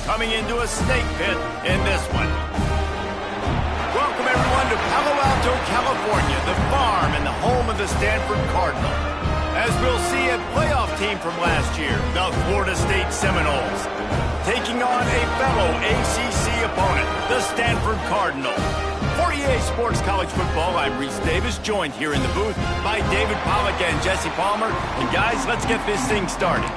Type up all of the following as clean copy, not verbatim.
coming into a snake pit in this one. Welcome, everyone, to Palo Alto, California, the farm and the home of the Stanford Cardinal. As we'll see, a playoff team from last year, the Florida State Seminoles, taking on a fellow ACC opponent, the Stanford Cardinal. For EA Sports College Football, I'm Reese Davis, joined here in the booth by David Pollack and Jesse Palmer. And guys, let's get this thing started.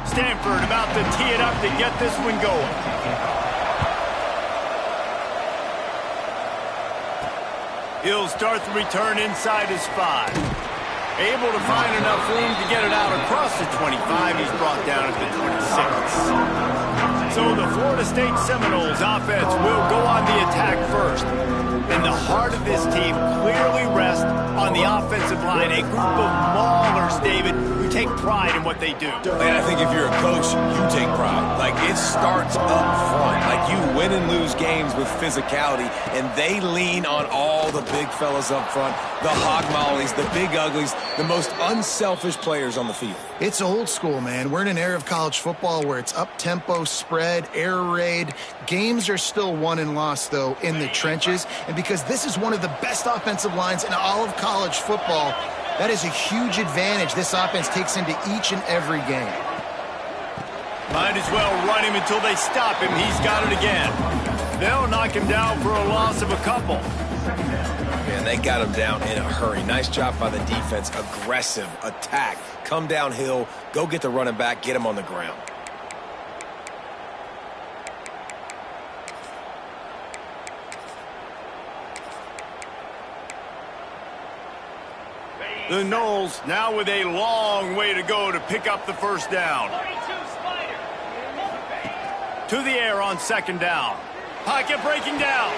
Stanford about to tee it up to get this one going. He'll start the return inside his 5. Able to find enough room to get it out across the 25. He's brought down at the 26. So the Florida State Seminoles offense will go on the attack first. And the heart of this team clearly rests on the offensive line. A group of maulers, David, who take pride in what they do. And I think if you're a coach, you take pride. Like, it starts up front. Like, you win and lose games with physicality, and they lean on all the big fellas up front, the hog mollies, the big uglies, the most unselfish players on the field. It's old school, man. We're in an era of college football where it's up-tempo, spread, air raid. Games are still won and lost, though, in the trenches. And because this is one of the best offensive lines in all of college football, that is a huge advantage this offense takes into each and every game. Might as well run him until they stop him. He's got it again. They'll knock him down for a loss of a couple. Man, they got him down in a hurry. Nice job by the defense. Aggressive attack. Come downhill, go get the running back, get him on the ground. The Noles now with a long way to go to pick up the first down. To the air on second down. Pocket breaking down.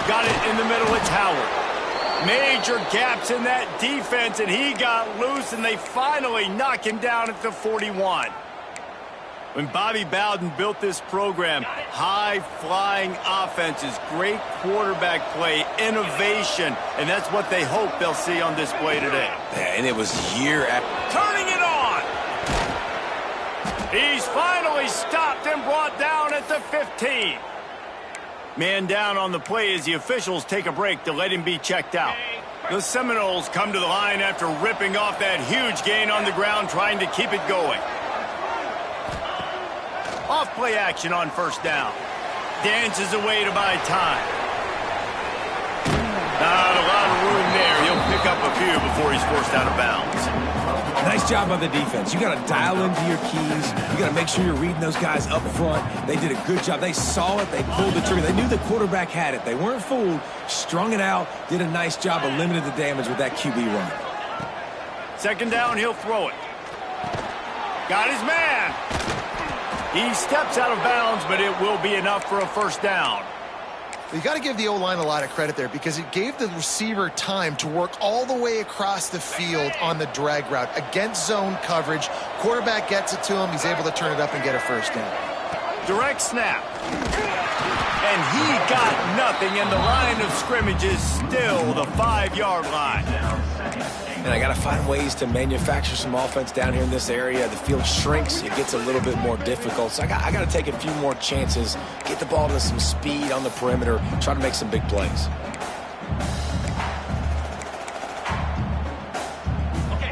Got it in the middle. It's Howard. Major gaps in that defense, and he got loose, and they finally knock him down at the 41. When Bobby Bowden built this program, high-flying offenses, great quarterback play, innovation, and that's what they hope they'll see on display today. Yeah, and it was year after. Turning it on! He's finally stopped and brought down at the 15. Man down on the play as the officials take a break to let him be checked out. The Seminoles come to the line after ripping off that huge gain on the ground, trying to keep it going. Off-play action on first down. Dances away to buy time. Not a lot of room there. He'll pick up a few before he's forced out of bounds. Nice job by the defense. You got to dial into your keys. You got to make sure you're reading those guys up front. They did a good job. They saw it. They pulled the trigger. They knew the quarterback had it. They weren't fooled. Strung it out. Did a nice job of limiting the damage with that QB run. Second down, he'll throw it. Got his man. He steps out of bounds, but it will be enough for a first down. You got to give the O-line a lot of credit there because it gave the receiver time to work all the way across the field on the drag route against zone coverage. Quarterback gets it to him. He's able to turn it up and get a first down. Direct snap. And he got nothing, and the line of scrimmage is still the 5-yard line. And I got to find ways to manufacture some offense down here in this area. The field shrinks. It gets a little bit more difficult. So I got to take a few more chances, get the ball to some speed on the perimeter, try to make some big plays.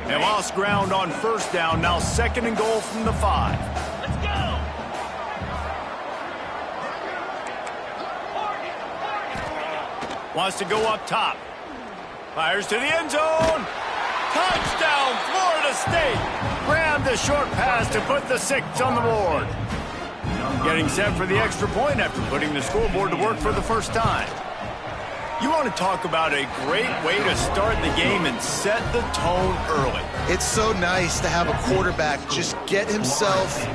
They lost ground on first down. Now second and goal from the 5. Let's go! Wants to go up top. Fires to the end zone. Touchdown, Florida State. Grabbed the short pass to put the 6 on the board. Getting set for the extra point after putting the scoreboard to work for the first time. You want to talk about a great way to start the game and set the tone early. It's so nice to have a quarterback just get himself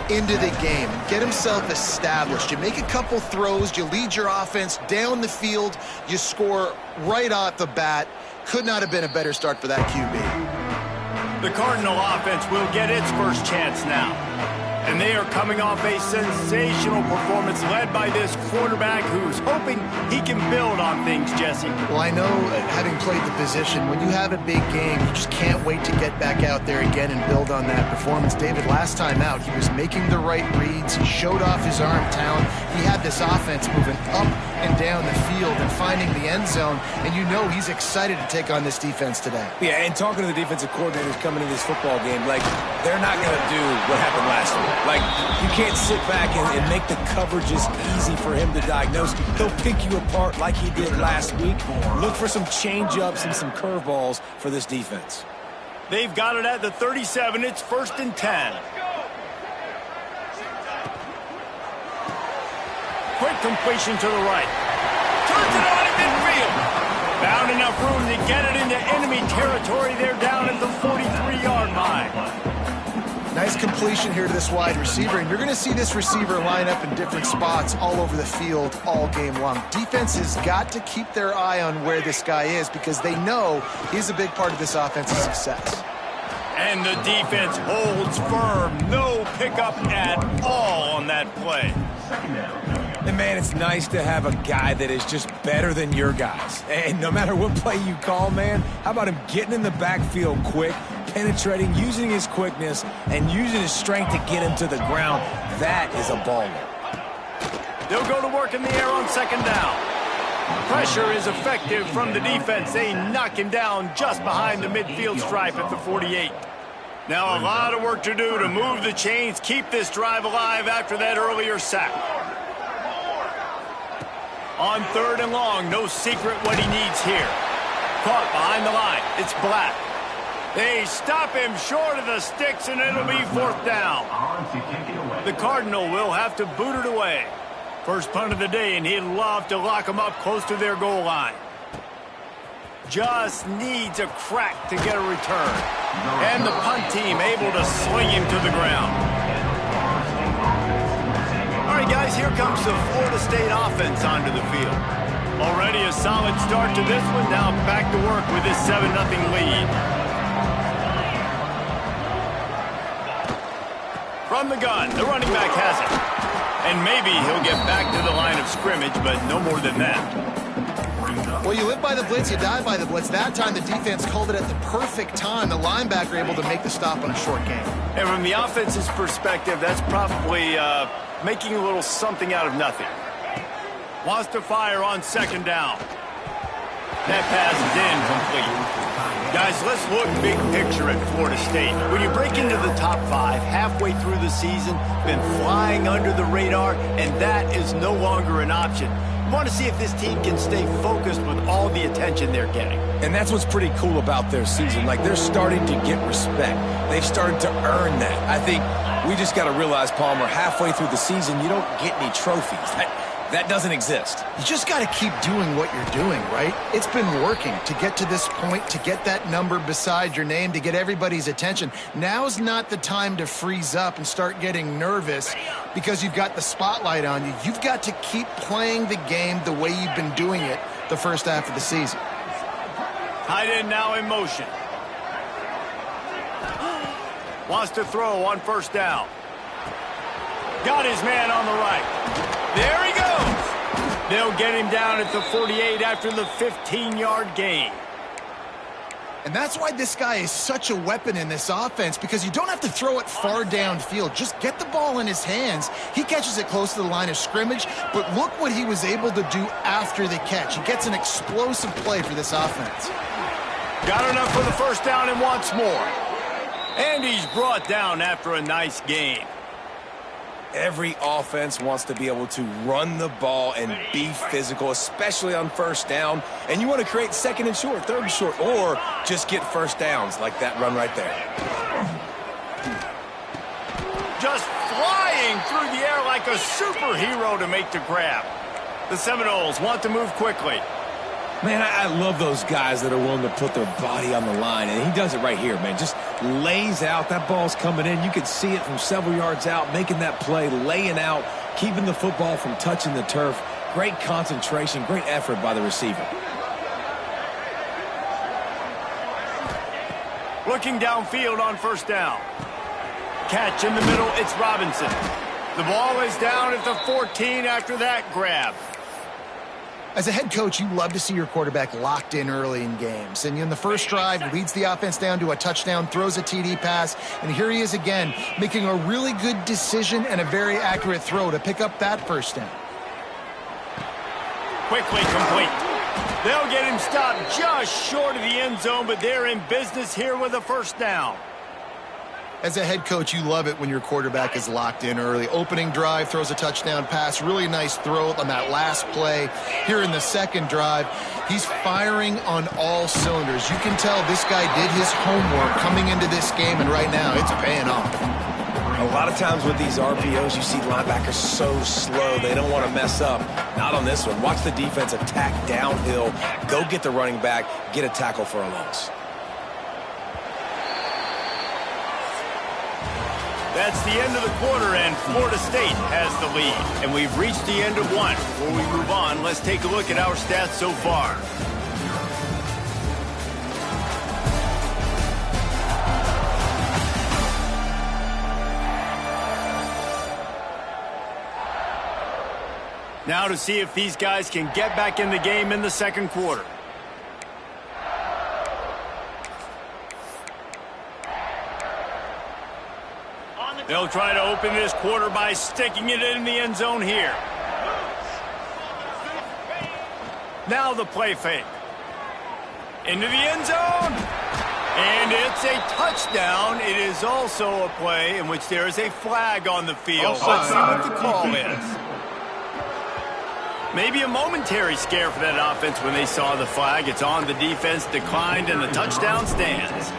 into the game, get himself established. You make a couple throws, you lead your offense down the field, you score right off the bat. Could not have been a better start for that QB. The Cardinal offense will get its first chance now. And they are coming off a sensational performance led by this quarterback who's hoping hoping he can build on things, Jesse. Well, I know, having played the position, when you have a big game, you just can't wait to get back out there again and build on that performance. David, last time out, he was making the right reads. He showed off his arm talent. He had this offense moving up and down the field and finding the end zone, and you know he's excited to take on this defense today. Yeah, and talking to the defensive coordinators coming into this football game, like, they're not going to do what happened last week. Like, you can't sit back and make the coverages easy for him to diagnose. He'll pick you apart like he did last week. Look for some change-ups and some curveballs for this defense. They've got it at the 37. It's 1st and 10. Quick completion to the right. Turns it on in midfield. Found enough room to get it into enemy territory. They're down at the 43-yard line. Nice completion here to this wide receiver, and you're going to see this receiver line up in different spots all over the field all game long. Defense has got to keep their eye on where this guy is because they know he's a big part of this offense's success. And the defense holds firm. No pickup at all on that play. And, man, it's nice to have a guy that is just better than your guys. And no matter what play you call, man, how about him getting in the backfield quick, penetrating, using his quickness, and using his strength to get him to the ground? That is a baller. They'll go to work in the air on 2nd down. Pressure is effective from the defense. They knock him down just behind the midfield stripe at the 48. Now a lot of work to do to move the chains, keep this drive alive after that earlier sack. On 3rd and long, no secret what he needs here. Caught behind the line. It's Black. They stop him short of the sticks, and it'll be 4th down. The Cardinal will have to boot it away. First punt of the day, and he'd love to lock them up close to their goal line. Just needs a crack to get a return. And the punt team able to sling him to the ground. All right, guys, here comes the Florida State offense onto the field. Already a solid start to this one. Now back to work with this 7-0 lead. From the gun, the running back has it. And maybe he'll get back to the line of scrimmage, but no more than that. Well, you live by the blitz, you die by the blitz. That time, the defense called it at the perfect time. The linebacker able to make the stop on a short gain. And from the offense's perspective, that's probably making a little something out of nothing. Wants to fire on 2nd down. That pass is incomplete. Guys, let's look big picture at Florida State. When you break into the top 5 halfway through the season, been flying under the radar, and that is no longer an option. You want to see if this team can stay focused with all the attention they're getting. And that's what's pretty cool about their season. Like, they're starting to get respect. They've started to earn that. I think we just got to realize, Palmer, halfway through the season, you don't get any trophies. That doesn't exist. You just got to keep doing what you're doing, right? It's been working to get to this point, to get that number beside your name, to get everybody's attention. Now's not the time to freeze up and start getting nervous because you've got the spotlight on you. You've got to keep playing the game the way you've been doing it the first half of the season. Tight end now in motion. Wants to throw on 1st down. Got his man on the right. There he goes. They'll get him down at the 48 after the 15-yard gain. And that's why this guy is such a weapon in this offense, because you don't have to throw it far downfield. Just get the ball in his hands. He catches it close to the line of scrimmage, but look what he was able to do after the catch. He gets an explosive play for this offense. Got enough for the 1st down and wants more. And he's brought down after a nice gain. Every offense wants to be able to run the ball and be physical, especially on 1st down. And you want to create 2nd and short, 3rd and short, or just get 1st downs like that run right there. Just flying through the air like a superhero to make the grab. The Seminoles want to move quickly. Man, I love those guys that are willing to put their body on the line, and he does it right here, man. Just lays out. That ball's coming in. You can see it from several yards out, making that play, laying out, keeping the football from touching the turf. Great concentration, great effort by the receiver. Looking downfield on 1st down. Catch in the middle, it's Robinson. The ball is down at the 14 after that grab. As a head coach, you love to see your quarterback locked in early in games. And in the first drive, leads the offense down to a touchdown, throws a TD pass, and here he is again, making a really good decision and a very accurate throw to pick up that first down. Quickly complete. They'll get him stopped just short of the end zone, but they're in business here with a first down. As a head coach, you love it when your quarterback is locked in early. Opening drive, throws a touchdown pass, really nice throw on that last play. Here in the second drive, he's firing on all cylinders. You can tell this guy did his homework coming into this game, and right now it's paying off. A lot of times with these RPOs, you see linebackers so slow, they don't want to mess up. Not on this one. Watch the defense attack downhill, go get the running back, get a tackle for a loss. That's the end of the quarter, and Florida State has the lead. And we've reached the end of one. Before we move on, let's take a look at our stats so far. Now to see if these guys can get back in the game in the second quarter. They'll try to open this quarter by sticking it in the end zone here. Now the play fake. Into the end zone. And it's a touchdown. It is also a play in which there is a flag on the field. Let's see what the call is. Maybe a momentary scare for that offense when they saw the flag. It's on, the defense declined, and the touchdown stands.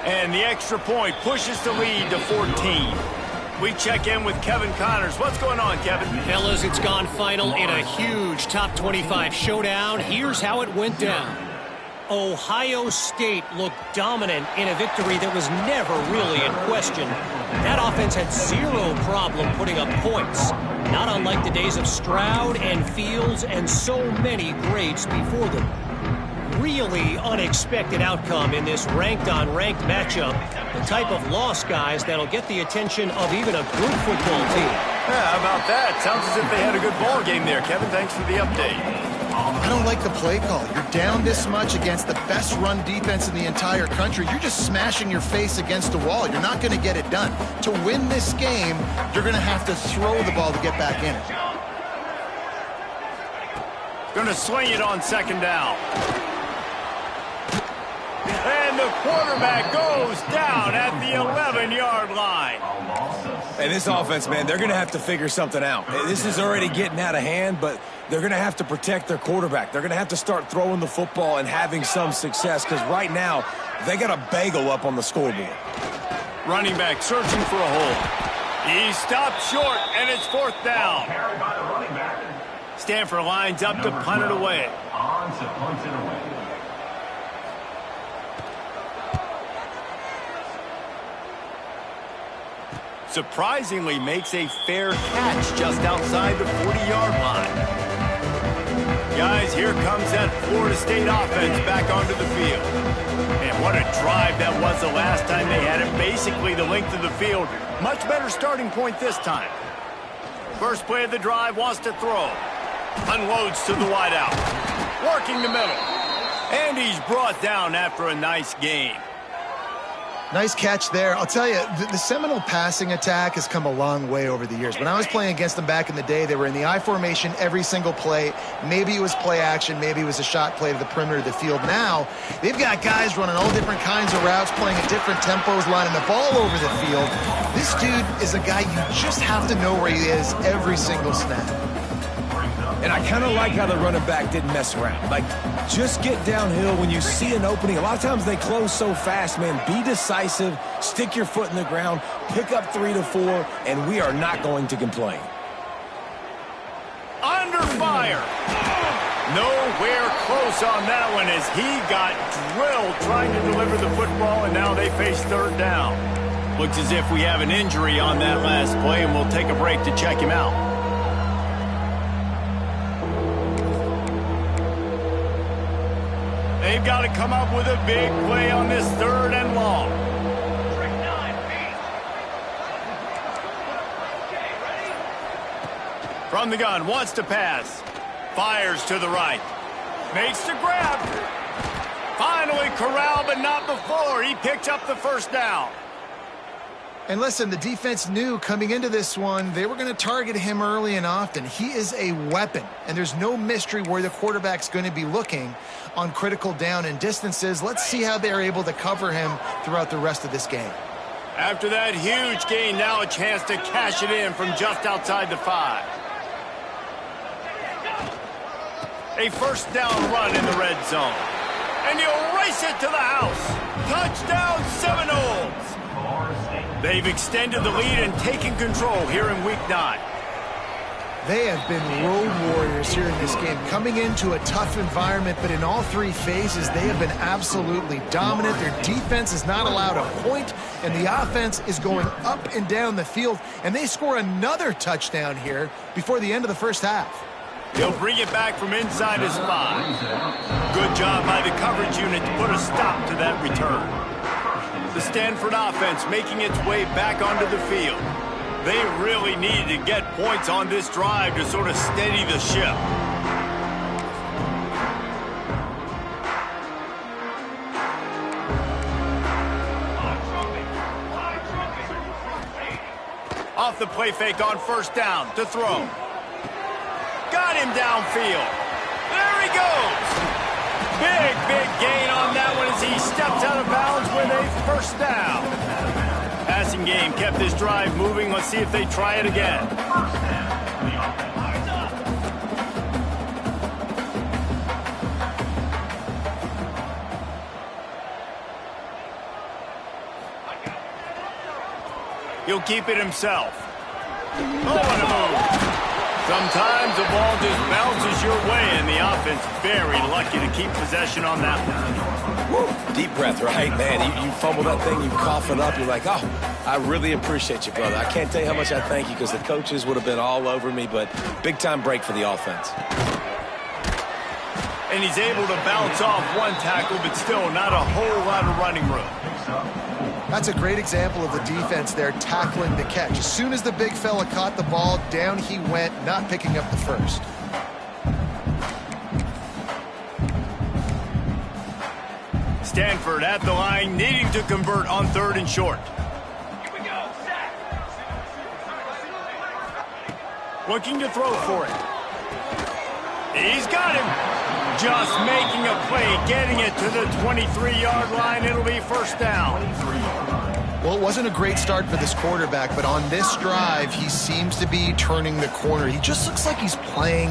And the extra point pushes the lead to 14. We check in with Kevin Connors. What's going on, Kevin? Fellas, it's gone final in a huge top 25 showdown. Here's how it went down. Ohio State looked dominant in a victory that was never really in question. That offense had zero problem putting up points. Not unlike the days of Stroud and Fields and so many greats before them. Really unexpected outcome in this ranked-on-ranked matchup. The type of loss, guys, that'll get the attention of even a good football team. Yeah, how about that? Sounds as if they had a good ball game there, Kevin. Thanks for the update. I don't like the play call. You're down this much against the best run defense in the entire country. You're just smashing your face against the wall. You're not going to get it done. To win this game, you're going to have to throw the ball to get back in it. Going to swing it on second down. And the quarterback goes down at the 11-yard line. And this offense, man, they're going to have to figure something out. This is already getting out of hand, but they're going to have to protect their quarterback. They're going to have to start throwing the football and having some success, because right now they got a bagel up on the scoreboard. Running back searching for a hole. He stopped short, and it's fourth down. Stanford lines up to punt it away. Surprisingly makes a fair catch just outside the 40-yard line. Guys, here comes that Florida State offense back onto the field. And what a drive that was the last time they had it. Basically the length of the field. Much better starting point this time. First play of the drive, wants to throw. Unloads to the wideout. Working the middle. And he's brought down after a nice gain. Nice catch there. I'll tell you, the Seminole passing attack has come a long way over the years. When I was playing against them back in the day, they were in the I formation every single play. Maybe it was play action. Maybe it was a shot play to the perimeter of the field. Now, they've got guys running all different kinds of routes, playing at different tempos, lining the ball over the field. This dude is a guy you just have to know where he is every single snap. And I kind of like how the running back didn't mess around. Like, just get downhill when you see an opening. A lot of times they close so fast, man. Be decisive, stick your foot in the ground, pick up 3 to 4, and we are not going to complain. Under fire. Nowhere close on that one as he got drilled trying to deliver the football, and now they face third down. Looks as if we have an injury on that last play, and we'll take a break to check him out. They've got to come up with a big play on this third and long. From the gun, wants to pass. Fires to the right. Makes the grab. Finally corralled, but not before. He picked up the first down. And listen, the defense knew coming into this one, they were going to target him early and often. He is a weapon, and there's no mystery where the quarterback's going to be looking on critical down and distances. Let's see how they're able to cover him throughout the rest of this game. After that huge gain, now a chance to cash it in from just outside the 5. A first down run in the red zone. And he'll race it to the house. Touchdown Seminoles. They've extended the lead and taken control here in Week 9. They have been road warriors here in this game, coming into a tough environment, but in all 3 phases, they have been absolutely dominant. Their defense is not allowed a point, and the offense is going up and down the field, and they score another touchdown here before the end of the first half. He'll bring it back from inside his 5. Good job by the coverage unit to put a stop to that return. The Stanford offense making its way back onto the field. They really needed to get points on this drive to sort of steady the ship. Off the play fake on first down to throw. Got him downfield. There he goes. Big gain on that one as he steps out of bounds with a first down. Passing game kept this drive moving. Let's see if they try it again. He'll keep it himself. Oh, what a move. Sometimes the ball just bounces your way, and the offense very lucky to keep possession on that one. Woo. Deep breath, right, man? You fumble that thing, you cough it up, you're like, oh, I really appreciate you, brother. I can't tell you how much I thank you because the coaches would have been all over me, but big-time break for the offense. And he's able to bounce off one tackle, but still not a whole lot of running room. That's a great example of the defense there tackling the catch. As soon as the big fella caught the ball, down he went, not picking up the first. Stanford at the line, needing to convert on 3rd and short. Looking to throw for it. He's got him. Just making a play, getting it to the 23-yard line. It'll be first down. Well, it wasn't a great start for this quarterback, but on this drive, he seems to be turning the corner. He just looks like he's playing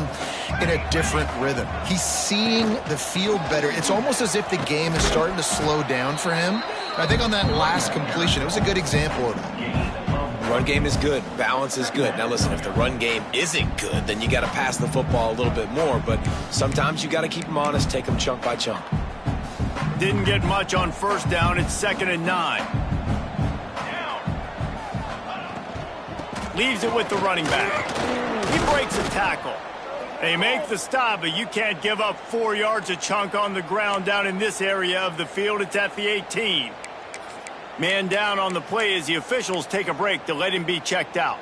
in a different rhythm. He's seeing the field better. It's almost as if the game is starting to slow down for him. I think on that last completion, it was a good example of that. Run game is good. Balance is good. Now, listen, if the run game isn't good, then you got to pass the football a little bit more. But sometimes you got to keep them honest, take them chunk by chunk. Didn't get much on first down. It's 2nd and 9. Leaves it with the running back. He breaks a tackle. They make the stop, but you can't give up 4 yards a chunk on the ground down in this area of the field. It's at the 18. Man down on the play as the officials take a break to let him be checked out.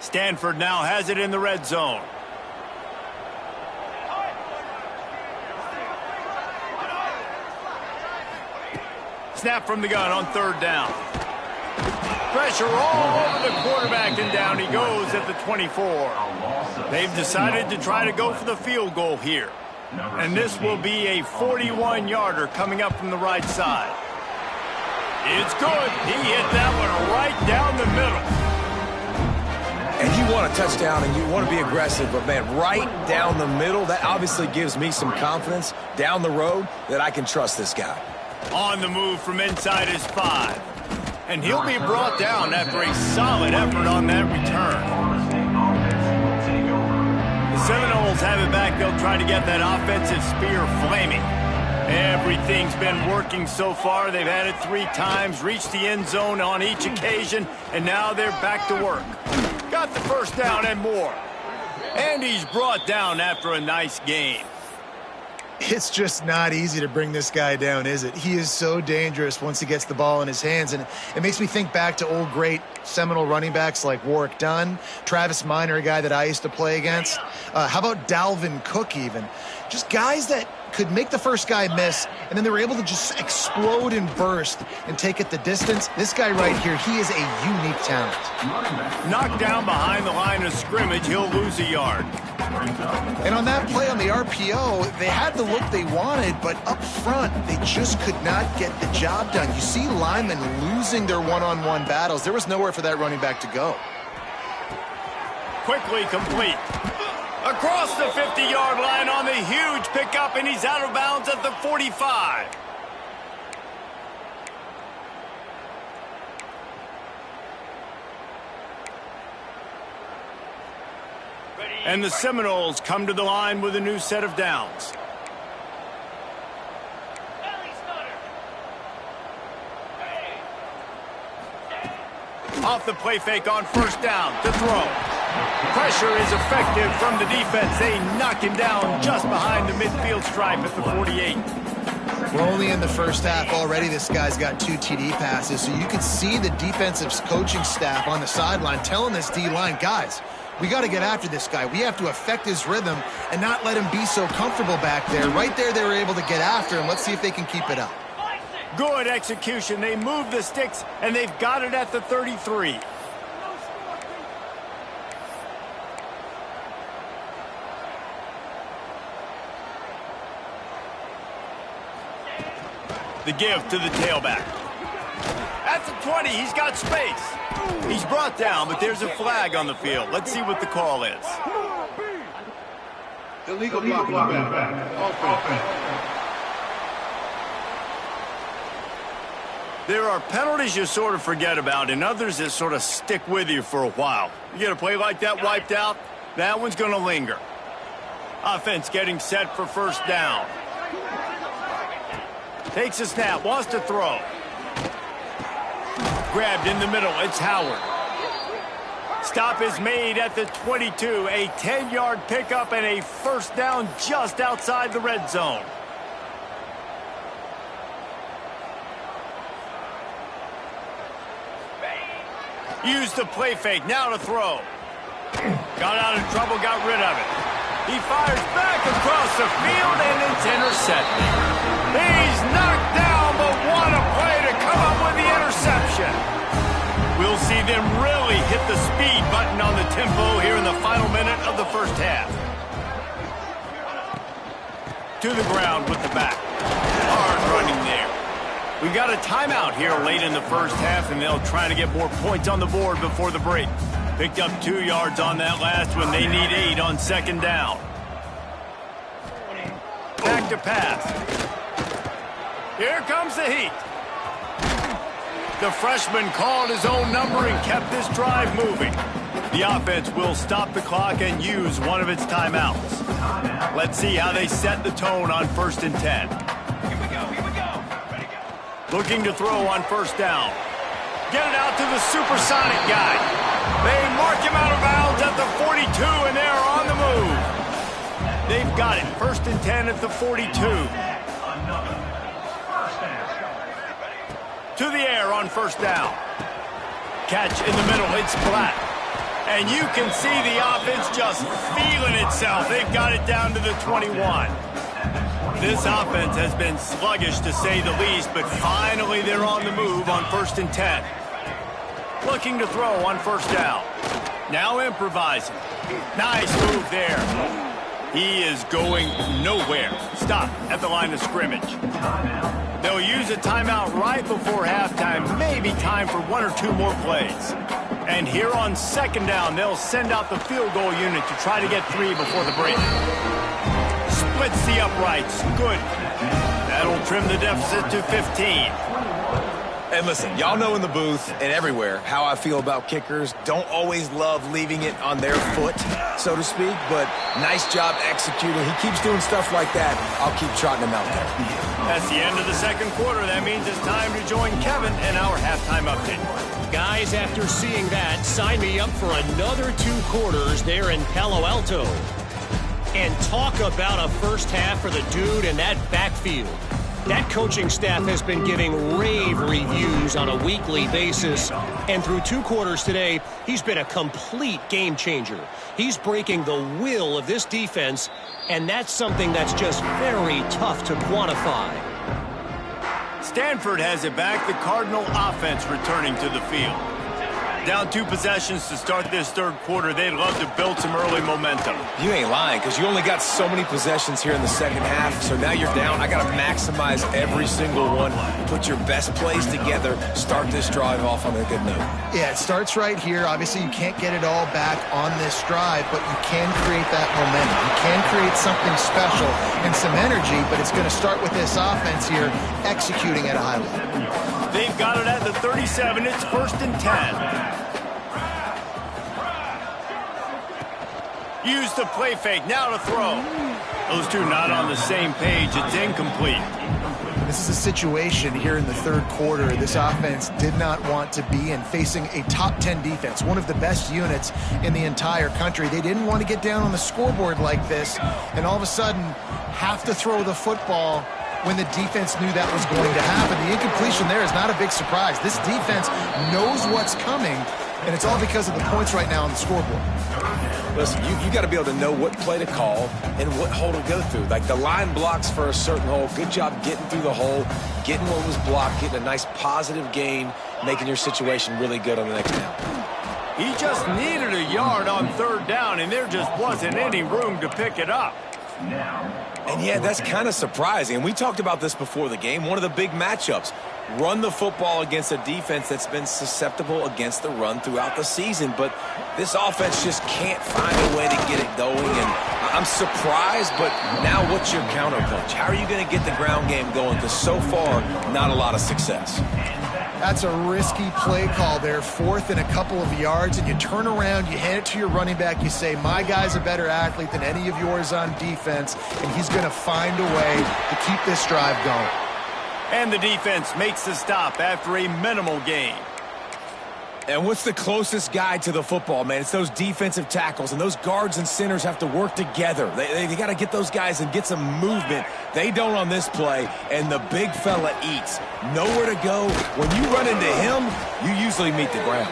Stanford now has it in the red zone. Snap from the gun on 3rd down. Pressure all over the quarterback, and down he goes at the 24. They've decided to try to go for the field goal here. And this will be a 41-yarder coming up from the right side. It's good. He hit that one right down the middle. And you want a touchdown and you want to be aggressive, but, man, right down the middle, that obviously gives me some confidence down the road that I can trust this guy. On the move from inside his 5. And he'll be brought down after a solid effort on that return. The Seminoles have it back. They'll try to get that offensive spear flaming. Everything's been working so far. They've had it 3 times, reached the end zone on each occasion, and now they're back to work. Got the first down and more. And he's brought down after a nice gain. It's just not easy to bring this guy down, is it? He is so dangerous once he gets the ball in his hands, and it makes me think back to old great Seminole running backs like Warwick Dunn, Travis Minor, a guy that I used to play against. How about Dalvin Cook even? Just guys that could make the first guy miss, and then they were able to just explode and burst and take it the distance. This guy right here, he is a unique talent. Knocked down behind the line of scrimmage, he'll lose a yard. And on that play on the RPO, they had the look they wanted, but up front, they just could not get the job done. You see linemen losing their one-on-one battles. There was nowhere for that running back to go. Quickly complete. Across the 50-yard line on the huge pickup, and he's out of bounds at the 45. And the Seminoles come to the line with a new set of downs. Off the play fake on first down to throw. Pressure is effective from the defense. They knock him down just behind the midfield stripe at the 48. We're only in the first half. Already this guy's got 2 TD passes, so you can see the defensive coaching staff on the sideline telling this D-line, guys, we got to get after this guy. We have to affect his rhythm and not let him be so comfortable back there. Right there, they were able to get after him. Let's see if they can keep it up. Good execution. They move the sticks, and they've got it at the 33. The give to the tailback. At the 20, he's got space. He's brought down, but there's a flag on the field. Let's see what the call is. Illegal blocking back. Offense. There are penalties you sort of forget about and others that sort of stick with you for a while. You get a play like that wiped out, that one's going to linger. Offense getting set for first down. Takes a snap, wants to throw. Grabbed in the middle, it's Howard. Stop is made at the 22. A 10-yard pickup and a first down just outside the red zone. Used the play fake, now to throw. Got out of trouble, got rid of it. He fires back across the field, and it's intercepted. He's knocked down, but what a play to come up with the interception. We'll see them really hit the speed button on the tempo here in the final minute of the first half. To the ground with the back. Hard running there. We got a timeout here late in the first half, and they'll try to get more points on the board before the break. Picked up 2 yards on that last one. They need 8 on second down. Back to pass. Here comes the heat. The freshman called his own number and kept this drive moving. The offense will stop the clock and use one of its timeouts. Let's see how they set the tone on 1st and 10. Here we go. Ready, go. Looking to throw on first down. Get it out to the supersonic guy. They mark him out of bounds at the 42, and they're on the move. They've got it. 1st and 10 at the 42. To the air on first down. Catch in the middle. It's flat. And you can see the offense just feeling itself. They've got it down to the 21. This offense has been sluggish, to say the least, but finally they're on the move on 1st and 10. Looking to throw on first down. Now improvising. Nice move there. He is going nowhere. Stop at the line of scrimmage. They'll use a timeout right before halftime. Maybe time for 1 or 2 more plays. And here on second down, they'll send out the field goal unit to try to get 3 before the break. Splits the uprights. Good. That'll trim the deficit to 15. And listen, y'all know in the booth and everywhere how I feel about kickers. Don't always love leaving it on their foot, so to speak, but nice job executing. He keeps doing stuff like that. I'll keep trotting him out there. That's the end of the second quarter. That means it's time to join Kevin in our halftime update. Guys, after seeing that, sign me up for another 2 quarters there in Palo Alto. And talk about a first half for the dude in that backfield. That coaching staff has been giving rave reviews on a weekly basis. And through 2 quarters today, he's been a complete game changer. He's breaking the will of this defense, and that's something that's just very tough to quantify. Stanford has it back. The Cardinal offense returning to the field. Down 2 possessions to start this 3rd quarter. They'd love to build some early momentum. You ain't lying, because you only got so many possessions here in the 2nd half, so now you're down. I got to maximize every single one, put your best plays together, start this drive off on a good note. Yeah, it starts right here. Obviously, you can't get it all back on this drive, but you can create that momentum. You can create something special and some energy, but it's going to start with this offense here executing at a high level. They've got it at the 37. It's 1st and 10. Use the play fake. Now to throw. Those two not on the same page. It's incomplete. This is a situation here in the 3rd quarter this offense did not want to be in, facing a top 10 defense, one of the best units in the entire country. They didn't want to get down on the scoreboard like this and all of a sudden have to throw the football when the defense knew that was going to happen. The incompletion there is not a big surprise. This defense knows what's coming, and it's all because of the points right now on the scoreboard. Listen, you got to be able to know what play to call and what hole to go through. Like the line blocks for a certain hole. Good job getting through the hole, getting what was blocked, getting a nice positive gain, making your situation really good on the next down. He just needed a yard on 3rd down, and there just wasn't any room to pick it up. And yeah, that's kind of surprising. And we talked about this before the game. One of the big matchups. Run the football against a defense that's been susceptible against the run throughout the season. But this offense just can't find a way to get it going. And I'm surprised, but now what's your counterpunch? How are you going to get the ground game going? Because so far, not a lot of success. That's a risky play call there, 4th and a couple of yards, and you turn around, you hand it to your running back, you say, my guy's a better athlete than any of yours on defense, and he's going to find a way to keep this drive going. And the defense makes the stop after a minimal gain. And what's the closest guy to the football, man? It's those defensive tackles, and those guards and centers have to work together. They got to get those guys and get some movement. They don't on this play, and the big fella eats. Nowhere to go. When you run into him, you usually meet the ground.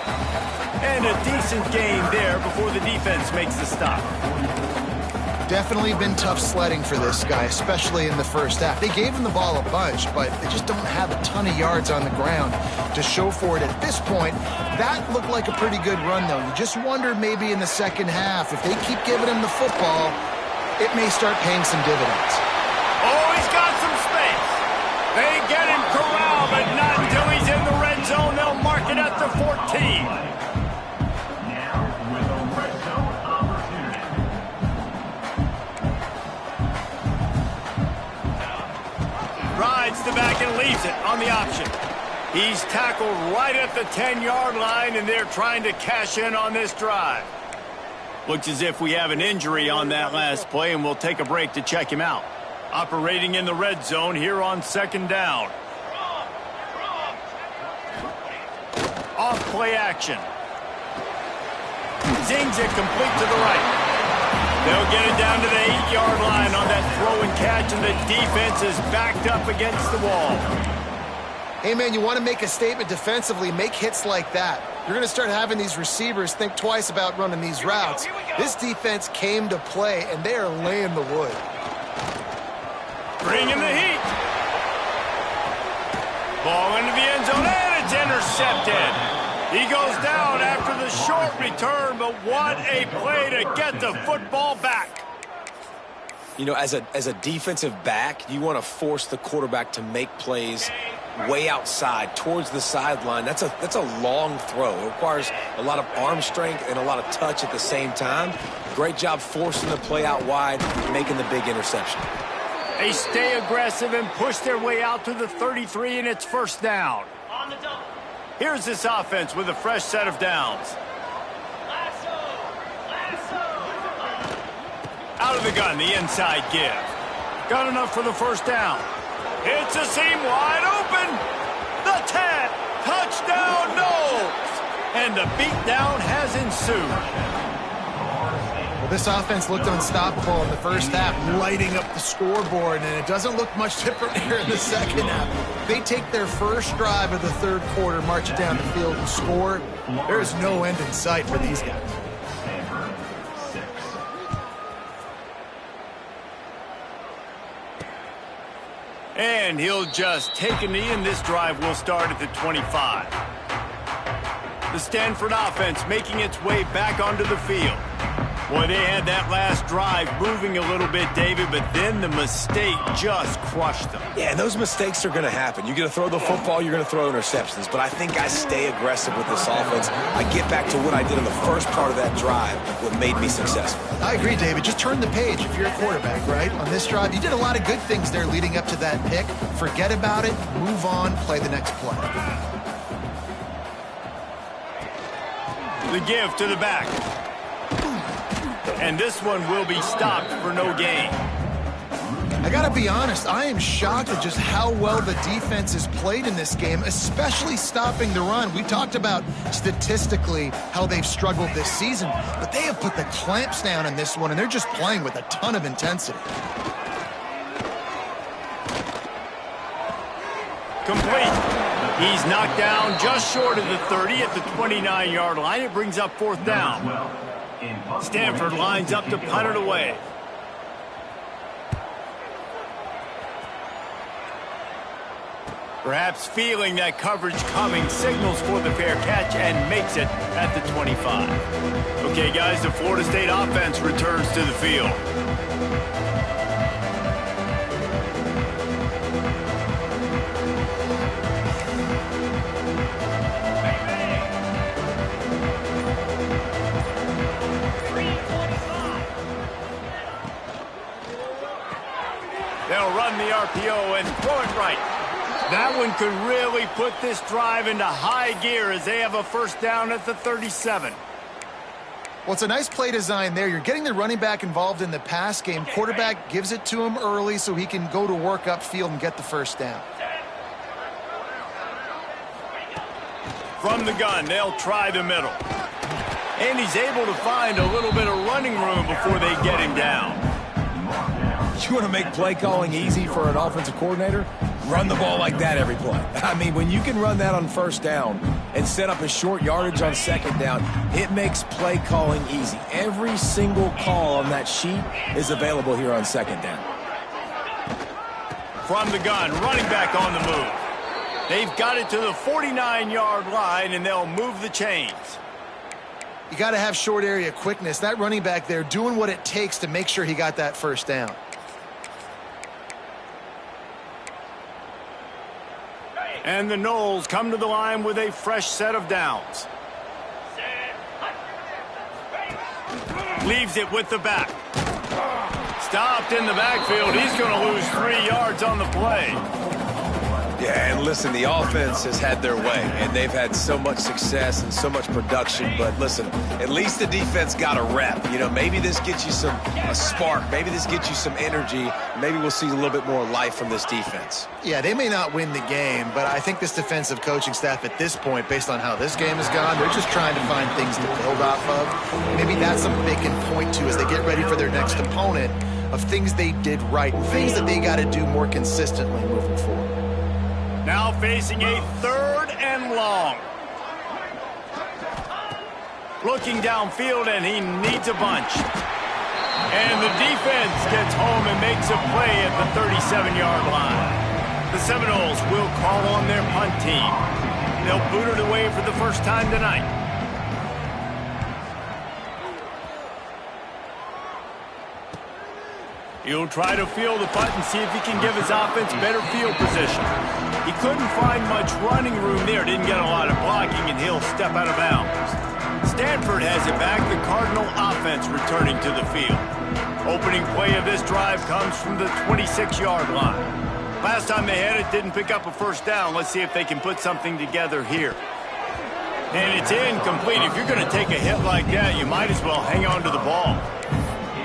And a decent gain there before the defense makes the stop. Definitely been tough sledding for this guy, especially in the 1st half. They gave him the ball a bunch, but they just don't have a ton of yards on the ground to show for it at this point. That looked like a pretty good run, though. You just wonder maybe in the 2nd half, if they keep giving him the football, it may start paying some dividends. Oh, he's got some space. They get him corralled, but not until he's in the red zone. They'll mark it at the 14. Rides the back and leaves it on the option. He's tackled right at the 10-yard line, and they're trying to cash in on this drive. Looks as if we have an injury on that last play, and we'll take a break to check him out. Operating in the red zone here on 2nd down. Off play action. Zings it complete to the right. They'll get it down to the 8-yard line on that throw and catch, and the defense is backed up against the wall. Hey, man, you want to make a statement defensively, make hits like that. You're going to start having these receivers think twice about running these routes. This defense came to play, and they are laying the wood. Bringing the heat. Ball into the end zone, and it's intercepted. He goes down after the short return, but what a play to get the football back. You know, as a defensive back, you want to force the quarterback to make plays way outside, towards the sideline. That's a long throw. It requires a lot of arm strength and a lot of touch at the same time. Great job forcing the play out wide, making the big interception. They stay aggressive and push their way out to the 33, and it's 1st down. On the double. Here's this offense with a fresh set of downs. Out of the gun, the inside give. Got enough for the 1st down. It's a seam wide open. The 10. Touchdown, Knowles. And the beatdown has ensued. Well, This offense looked unstoppable in the first half, lighting up the scoreboard, and it doesn't look much different here in the second half. They take their first drive of the third quarter, march it down the field and score. There is no end in sight for these guys. And he'll just take a knee, and this drive will start at the 25. The Stanford offense making its way back onto the field. Boy, they had that last drive moving a little bit, David, but then the mistake just crushed them. Yeah, and those mistakes are going to happen. You're going to throw the football, you're going to throw interceptions. But I think I stay aggressive with this offense. I get back to what I did in the first part of that drive, what made me successful. I agree, David. Just turn the page if you're a quarterback, right? On this drive, you did a lot of good things there leading up to that pick. Forget about it, move on, play the next play. The give to the back. And this one will be stopped for no gain. I got to be honest, I am shocked at just how well the defense has played in this game, especially stopping the run. We talked about statistically how they've struggled this season, but they have put the clamps down in this one, and they're just playing with a ton of intensity. Complete. He's knocked down just short of the 30 at the 29-yard line. It brings up fourth down. Stanford lines up to punt it away. Perhaps feeling that coverage coming, signals for the fair catch and makes it at the 25. Okay, guys, the Florida State offense returns to the field. They'll run the RPO and throw it right. That one could really put this drive into high gear as they have a first down at the 37. Well, it's a nice play design there. You're getting the running back involved in the pass game. Quarterback gives it to him early so he can go to work upfield and get the first down. From the gun, they'll try the middle. And he's able to find a little bit of running room before they get him down. You want to make play calling easy for an offensive coordinator? Run the ball like that every play. I mean, when you can run that on first down and set up a short yardage on second down, it makes play calling easy. Every single call on that sheet is available here on second down. From the gun, running back on the move. They've got it to the 49-yard line, and they'll move the chains. You got to have short area quickness. That running back there doing what it takes to make sure he got that first down. And the Noles come to the line with a fresh set of downs. Leaves it with the back. Stopped in the backfield. He's going to lose 3 yards on the play. Yeah, and listen, the offense has had their way, and they've had so much success and so much production. But listen, at least the defense got a rep. You know, maybe this gets you a spark. Maybe this gets you some energy. Maybe we'll see a little bit more life from this defense. Yeah, they may not win the game, but I think this defensive coaching staff at this point, based on how this game has gone, they're just trying to find things to build off of. Maybe that's something they can point to as they get ready for their next opponent, of things they did right and things that they got to do more consistently moving forward. Now facing a third and long. Looking downfield, and he needs a bunch. And the defense gets home and makes a play at the 37-yard line. The Seminoles will call on their punt team. They'll boot it away for the first time tonight. He'll try to field the punt and see if he can give his offense better field position. He couldn't find much running room there, didn't get a lot of blocking, and he'll step out of bounds. Stanford has it back, the Cardinal offense returning to the field. Opening play of this drive comes from the 26-yard line. Last time they had it, didn't pick up a first down. Let's see if they can put something together here. And it's incomplete. If you're going to take a hit like that, you might as well hang on to the ball.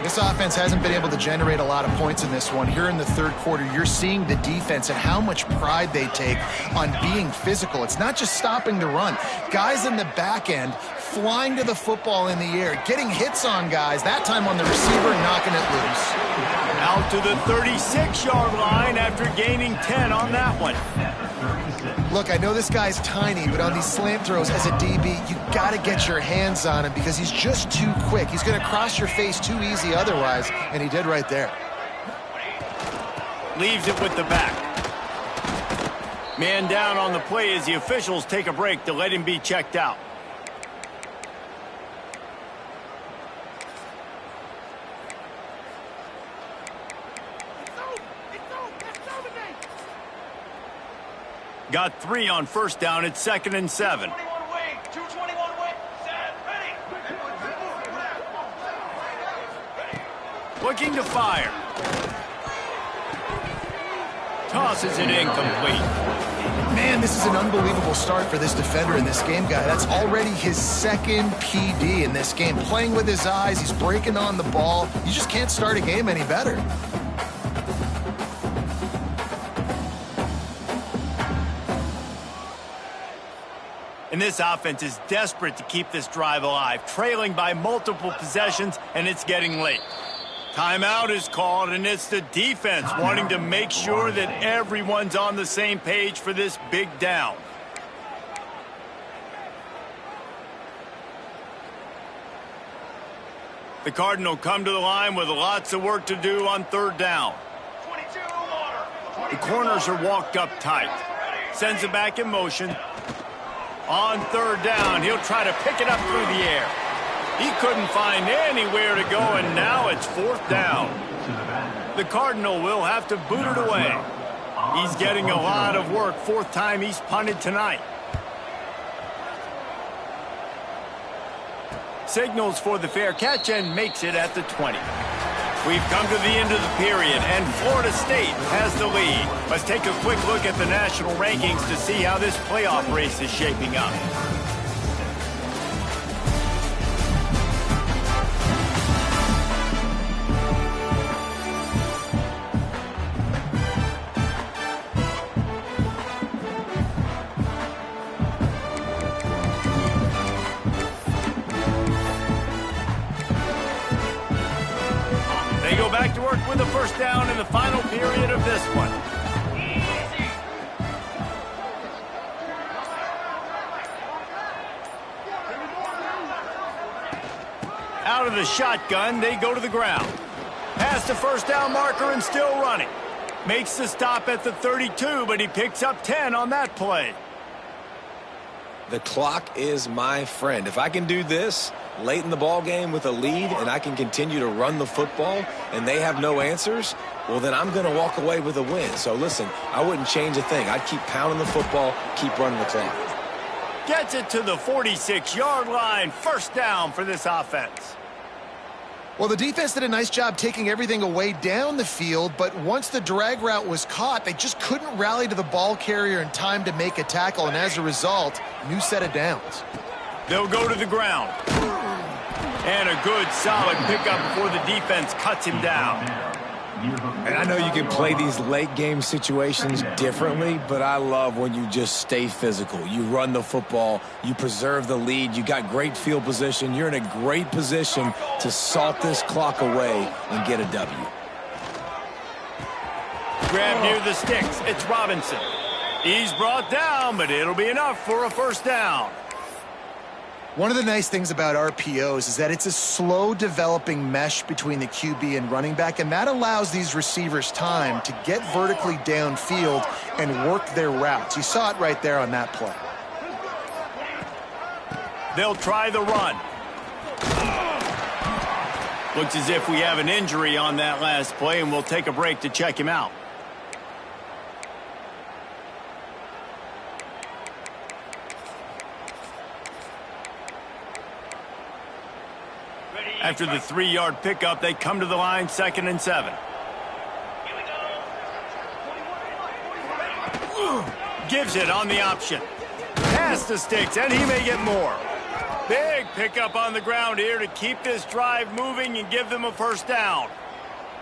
This offense hasn't been able to generate a lot of points in this one. Here in the third quarter, you're seeing the defense and how much pride they take on being physical. It's not just stopping the run. Guys in the back end flying to the football in the air, getting hits on guys, that time on the receiver, knocking it loose. Out to the 36-yard line after gaining 10 on that one. Look, I know this guy's tiny, but on these slant throws as a DB, you got to get your hands on him because he's just too quick. He's going to cross your face too easy otherwise, and he did right there. Leaves it with the back. Man down on the play as the officials take a break to let him be checked out. Got 3 on first down. It's 2nd and 7. 221 wing. 221 wing. Set. Ready. Looking to fire. Tosses it incomplete. Man, this is an unbelievable start for this defender in this game, guy. That's already his 2nd PD in this game. Playing with his eyes, he's breaking on the ball. You just can't start a game any better. And this offense is desperate to keep this drive alive, trailing by multiple possessions, and it's getting late. Timeout is called, and it's the defense wanting to make sure that everyone's on the same page for this big down. The Cardinal come to the line with lots of work to do on 3rd down. 22 water. The corners are walked up tight. Sends it back in motion. On 3rd down, he'll try to pick it up through the air. He couldn't find anywhere to go, and now it's 4th down. The Cardinal will have to boot it away. He's getting a lot of work. 4th time he's punted tonight. Signals for the fair catch and makes it at the 20. We've come to the end of the period, and Florida State has the lead. Let's take a quick look at the national rankings to see how this playoff race is shaping up. Back to work with the first down in the final period of this one. Out of the shotgun, they go to the ground. Past the first down marker and still running. Makes the stop at the 32, but he picks up 10 on that play. The clock is my friend. If I can do this late in the ball game with a lead and I can continue to run the football and they have no answers, well, then I'm going to walk away with a win. So listen, I wouldn't change a thing. I'd keep pounding the football, keep running the clock. Gets it to the 46-yard line. First down for this offense. Well, the defense did a nice job taking everything away down the field, but once the drag route was caught, they just couldn't rally to the ball carrier in time to make a tackle, and as a result, new set of downs. They'll go to the ground. And a good, solid pickup before the defense cuts him down. And I know you can play these late game situations differently, but I love when you just stay physical. You run the football, you preserve the lead, you got great field position, you're in a great position to salt this clock away and get a W. Grab near the sticks, it's Robinson. He's brought down, but it'll be enough for a first down. One of the nice things about RPOs is that it's a slow developing mesh between the QB and running back, and that allows these receivers time to get vertically downfield and work their routes. You saw it right there on that play. They'll try the run. Looks as if we have an injury on that last play, and we'll take a break to check him out. After the 3-yard pickup, they come to the line, 2nd and 7. Gives it on the option. Past the sticks, and he may get more. Big pickup on the ground here to keep this drive moving and give them a first down.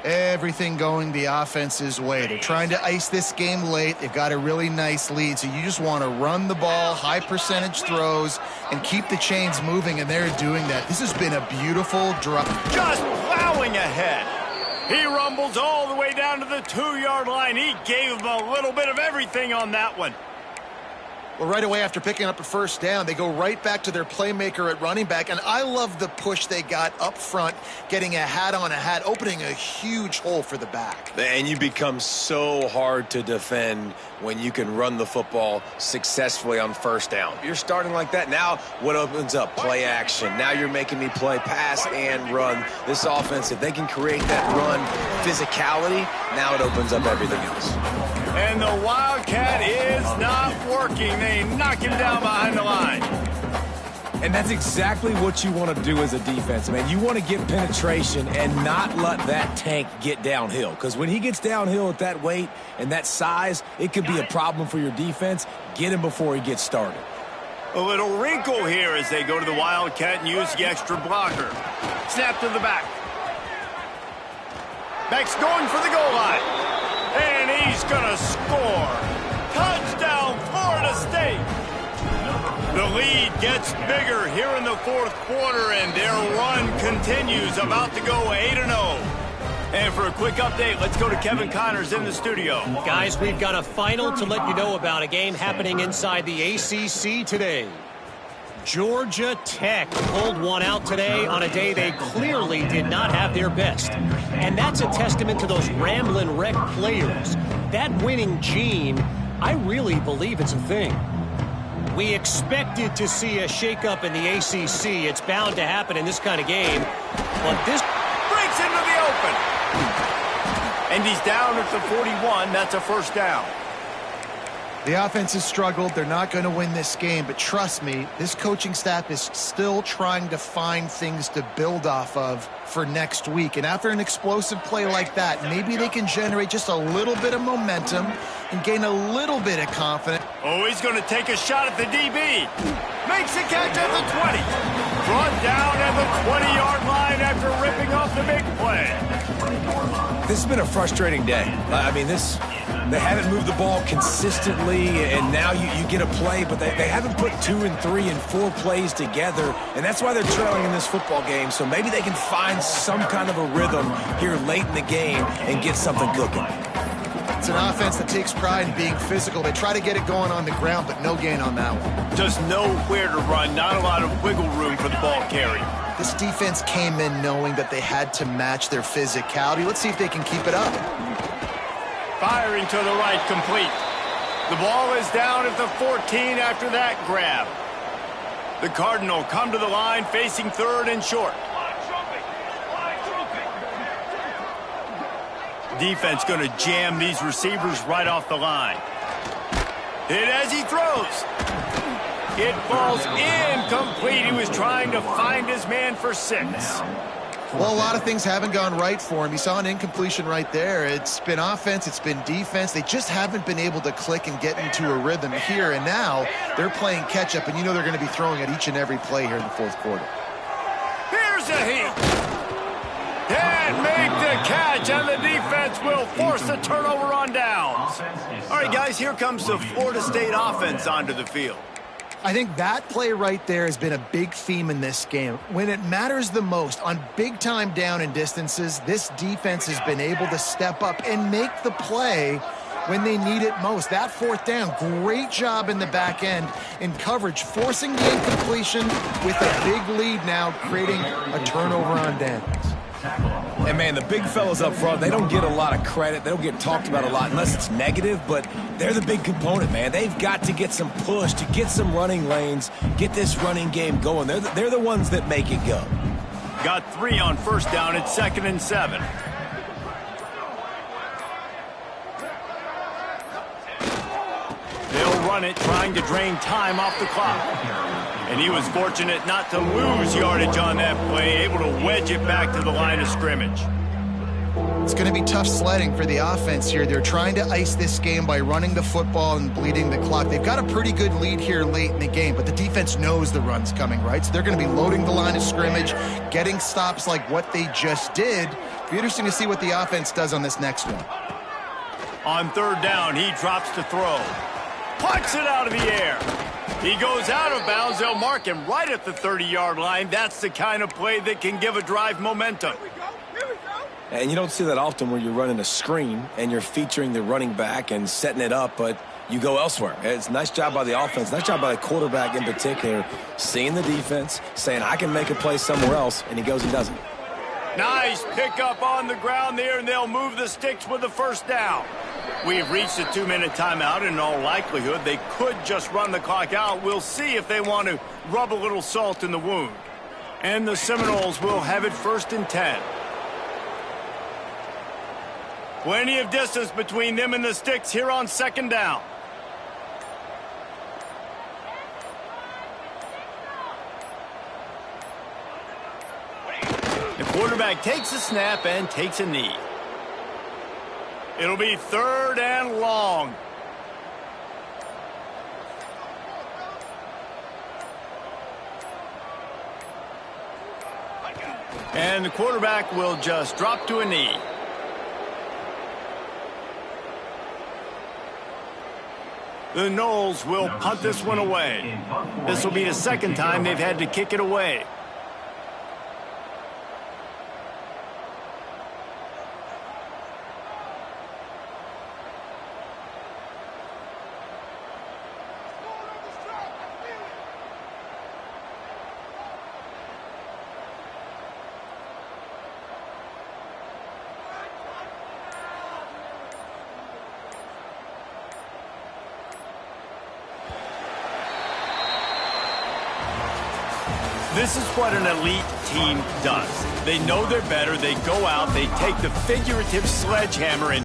Everything going the offense's way. They're trying to ice this game late. They've got a really nice lead, so you just want to run the ball, high percentage throws, and keep the chains moving, and they're doing that. This has been a beautiful drive. Just plowing ahead. He rumbles all the way down to the 2-yard line. He gave them a little bit of everything on that one. Well, right away after picking up a first down, they go right back to their playmaker at running back, and I love the push they got up front, getting a hat on a hat, opening a huge hole for the back. And you become so hard to defend when you can run the football successfully on first down. You're starting like that. Now what opens up? Play action. Now you're making me play pass and run. This offense, if they can create that run physicality, now it opens up everything else. And the Wildcat is not working. They knock him down behind the line. And that's exactly what you want to do as a defense, man. You want to get penetration and not let that tank get downhill. Because when he gets downhill at that weight and that size, it could be a problem for your defense. Get him before he gets started. A little wrinkle here as they go to the Wildcat and use the extra blocker. Snap to the back. Back's going for the goal line. And he's going to score. Touchdown, Florida State. The lead gets bigger here in the fourth quarter, and their run continues, about to go 8-0. And for a quick update, let's go to Kevin Connors in the studio. Guys, we've got a final to let you know about, a game happening inside the ACC today. Georgia Tech pulled one out today on a day they clearly did not have their best. And that's a testament to those ramblin' wreck players. That winning gene, I really believe it's a thing. We expected to see a shakeup in the ACC. It's bound to happen in this kind of game. But this breaks into the open. And he's down at the 41. That's a first down. The offense has struggled. They're not going to win this game, but trust me, this coaching staff is still trying to find things to build off of for next week. And after an explosive play like that, maybe they can generate just a little bit of momentum and gain a little bit of confidence. Oh, he's going to take a shot at the DB. Makes the catch at the 20. Brought down at the 20-yard line after ripping off the big play. This has been a frustrating day. I mean, they haven't moved the ball consistently, and now you get a play, but they haven't put 2 and 3 and 4 plays together, and that's why they're trailing in this football game. So maybe they can find some kind of a rhythm here late in the game and get something cooking. It's an offense that takes pride in being physical. They try to get it going on the ground, but no gain on that one. Just nowhere to run, not a lot of wiggle room for the ball carrier. This defense came in knowing that they had to match their physicality. Let's see if they can keep it up. Firing to the right, complete. The ball is down at the 14 after that grab. The Cardinal come to the line facing third and short. Defense going to jam these receivers right off the line. Hit as he throws. It falls incomplete. He was trying to find his man for 6. Well, a lot of things haven't gone right for him. You saw an incompletion right there. It's been offense, it's been defense. They just haven't been able to click and get into a rhythm here. And now they're playing catch-up, and you know they're going to be throwing at each and every play here in the fourth quarter. Here's a heat. Can't make the catch, and the defense will force the turnover on downs. All right, guys, here comes the Florida State offense onto the field. I think that play right there has been a big theme in this game. When it matters the most, on big-time down and distances, this defense has been able to step up and make the play when they need it most. That fourth down, great job in the back end in coverage, forcing the incompletion with a big lead now, creating a turnover on downs. And, man, the big fellas up front, they don't get a lot of credit. They don't get talked about a lot unless it's negative, but they're the big component, man. They've got to get some push, to get some running lanes, get this running game going. They're the ones that make it go. Got 3 on first down at 2nd and 7. They'll run it, trying to drain time off the clock. And he was fortunate not to lose yardage on that play, able to wedge it back to the line of scrimmage. It's going to be tough sledding for the offense here. They're trying to ice this game by running the football and bleeding the clock. They've got a pretty good lead here late in the game, but the defense knows the run's coming, right? So they're going to be loading the line of scrimmage, getting stops like what they just did. It'll be interesting to see what the offense does on this next one. On third down, he drops to throw. Pucks it out of the air. He goes out of bounds. They'll mark him right at the 30-yard line. That's the kind of play that can give a drive momentum. And you don't see that often where you're running a screen and you're featuring the running back and setting it up, but you go elsewhere. It's a nice job by the offense, nice job by the quarterback in particular, seeing the defense, saying, I can make a play somewhere else, and he goes and does it. Nice pickup on the ground there, and they'll move the sticks with the first down. We've reached a 2-minute timeout, and in all likelihood, they could just run the clock out. We'll see if they want to rub a little salt in the wound. And the Seminoles will have it 1st and 10. Plenty of distance between them and the sticks here on 2nd down. The quarterback takes a snap and takes a knee. It'll be 3rd and long. And the quarterback will just drop to a knee. The Noles will punt this one away. This will be the 2nd time they've had to kick it away. This is what an elite team does. They know they're better. They go out. They take the figurative sledgehammer and